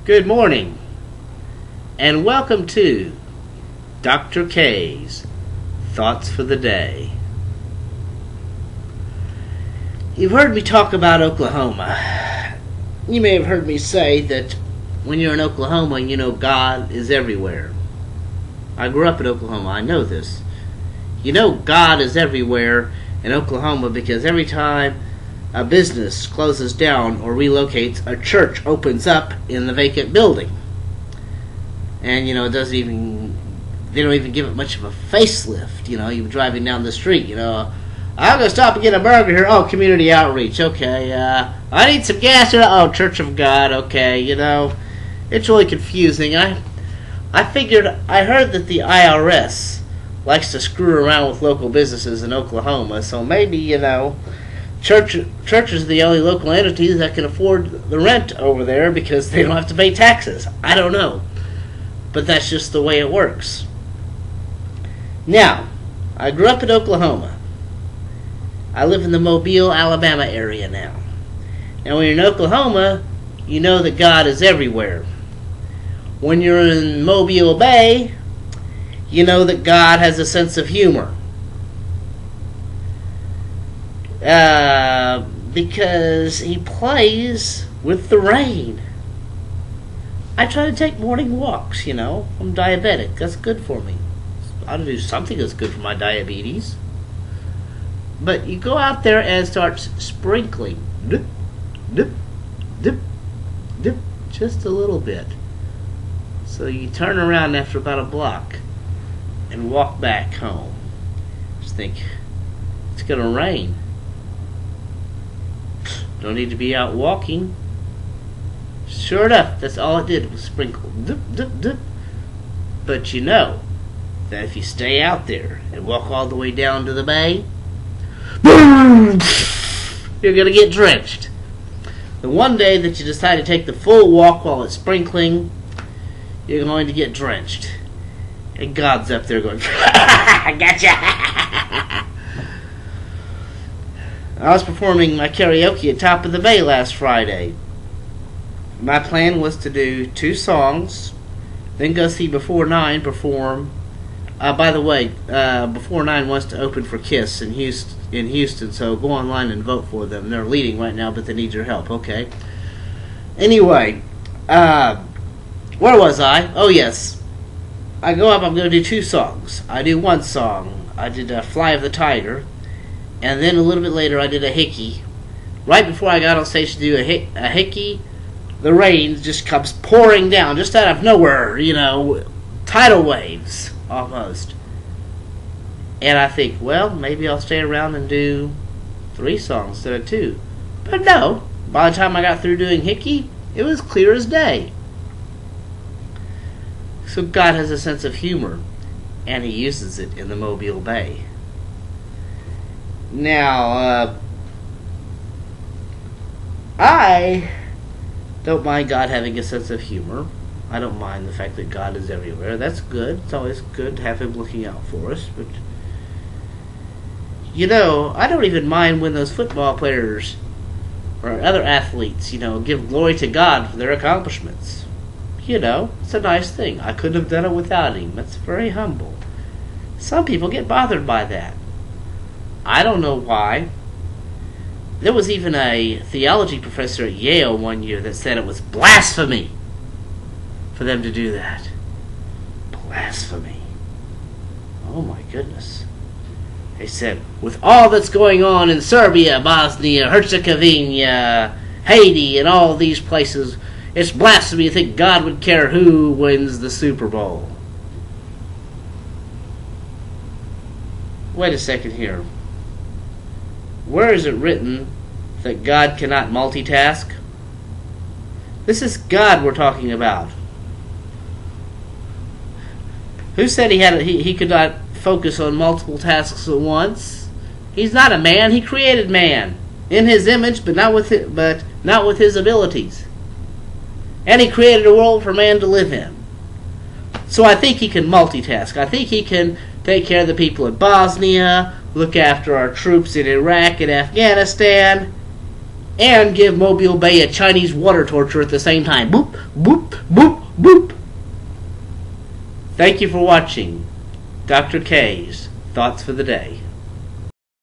Good morning, and welcome to Dr. K's Thoughts for the Day. You've heard me talk about Oklahoma. You may have heard me say that when you're in Oklahoma, you know God is everywhere. I grew up in Oklahoma. I know this. You know God is everywhere in Oklahoma because every time a business closes down or relocates, a church opens up in the vacant building. And, it doesn't even, they don't even give it much of a facelift. You're driving down the street, I'm going to stop and get a burger here. Oh, community outreach. Okay, I need some gas here. Oh, Church of God. Okay, it's really confusing. I figured, I heard that the IRS likes to screw around with local businesses in Oklahoma, so maybe, churches are the only local entities that can afford the rent over there because they don't have to pay taxes. I don't know. But that's just the way it works. Now, I grew up in Oklahoma. I live in the Mobile, Alabama area now. And when you're in Oklahoma, you know that God is everywhere. When you're in Mobile Bay, you know that God has a sense of humor. Because he plays with the rain. I try to take morning walks, I'm diabetic. That's good for me. I ought to do something that's good for my diabetes. But you go out there and start sprinkling. Dip, dip, dip, dip, just a little bit. So you turn around after about a block and walk back home. Just think, it's going to rain. Don't need to be out walking. Sure enough, that's all it did was sprinkle. Dip, dip, dip. But you know that if you stay out there and walk all the way down to the bay, boom, you're going to get drenched. The one day that you decide to take the full walk while it's sprinkling, you're going to get drenched. And God's up there going, I gotcha. I was performing my karaoke at Top of the Bay last Friday. My plan was to do 2 songs, then go see Before 9 perform. By the way, Before 9 wants to open for Kiss in Houston, so go online and vote for them. They're leading right now, but they need your help, okay? Anyway, where was I? Oh, yes. I go up, I'm going to do 2 songs. I do 1 song. I did Fly of the Tiger. And then a little bit later, I did a hickey. Right before I got on stage to do a hickey, the rain just comes pouring down, just out of nowhere, tidal waves, almost. And I think, well, maybe I'll stay around and do 3 songs instead of 2. But no, by the time I got through doing hickey, it was clear as day. So God has a sense of humor, and He uses it in the Mobile Bay. Now, I don't mind God having a sense of humor. I don't mind the fact that God is everywhere. That's good. It's always good to have Him looking out for us. But, I don't even mind when those football players or other athletes, give glory to God for their accomplishments. It's a nice thing. I couldn't have done it without Him. That's very humble. Some people get bothered by that. I don't know why. There was even a theology professor at Yale one year that said it was blasphemy for them to do that. Blasphemy. Oh my goodness. They said, with all that's going on in Serbia, Bosnia, Herzegovina, Haiti, and all these places, it's blasphemy to think God would care who wins the Super Bowl. Wait a second here. Where is it written that God cannot multitask? This is God we're talking about. Who said he could not focus on multiple tasks at once? He's not a man. He created man in His image, but not with his abilities. And He created a world for man to live in. So I think He can multitask. I think He can take care of the people in Bosnia, look after our troops in Iraq and Afghanistan, and give Mobile Bay a Chinese water torture at the same time. Boop, boop, boop, boop. Thank you for watching Dr. K's Thoughts for the Day.